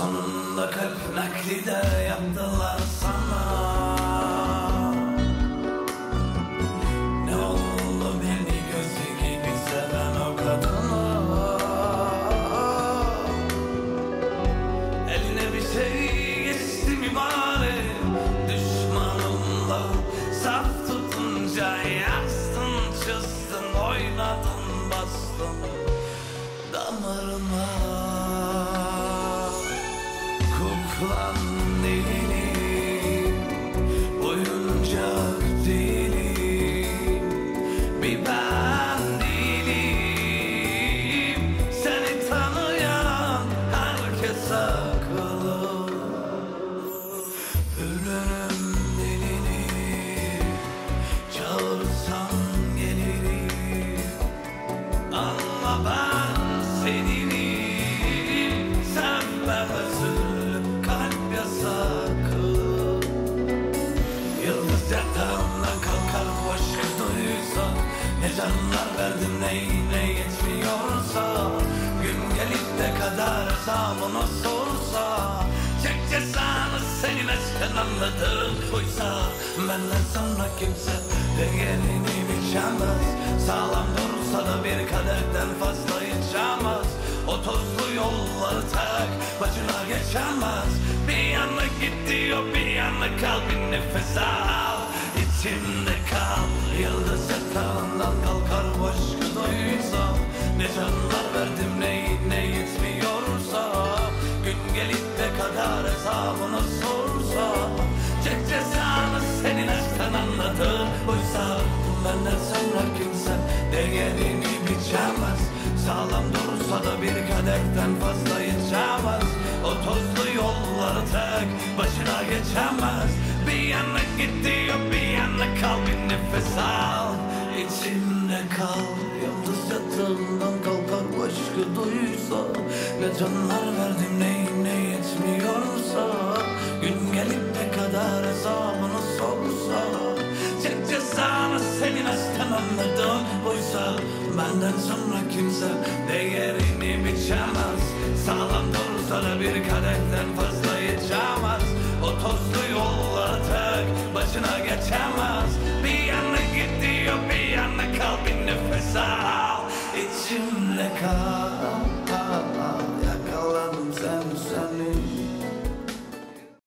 Sonunda kalp nakli de yaptılar sana. Ne oldu beni gözü gibi seven o kadına? Eline bir şey geçti mi bari? Düşmanımla saf tutunca yaktın, çızdın, oynadın, bastın damarıma. Kuklan değilim, oyuncak değilim, bir ben değilim. Seni tanıyan herkes akıllı. Ölürüm dilini, çağırsan gelirim. Ama ben seninim, sen bebesün, kalp yasaklı. Yıldız yatağımdan kalkar bu aşkı duysa, ne canlar verdim neyine yetmiyorsa, gün gelip de kader hesabını sorsa, çek cezanı senin aşkın anladın. Oysa benden sonra kimse değerini biçemez, sağlam dursa da bir kadehten fazla içemez. O tozlu yolları tek başına geçemez. Bir yana gidiyor, bir yana kal, bir nefes al, içimde kal. Yıldız yatağından kalkar bu aşkı duysa, ne canlar verdim neyine yetmiyorsa, gün gelip de kader hesabını sorsa, çek cezanı senin aşktan anladın. Oysa benden sonra kimse değerini biçemez, sağlam dursa da bir kadehten fazla içemez. O tozlu yolları tek başına geçemez. Bir yana gidiyor, bir yana kal, bir nefes al, içimde kal. Yıldız yatağından kalkar bu aşkı duysa, ne canlar verdim neyine yetmiyorsa, gün gelip de kader hesabını sorsa, çek cezanı senin aşktan anladın. Oysa benden sonra kimse değerini biçemez, sağlam dursa da bir kadehten fazla içemez. O tozlu yolları tek başına geçemez. Bir yana gidiyor, bir yana kal, bir nefes al, içimde kal.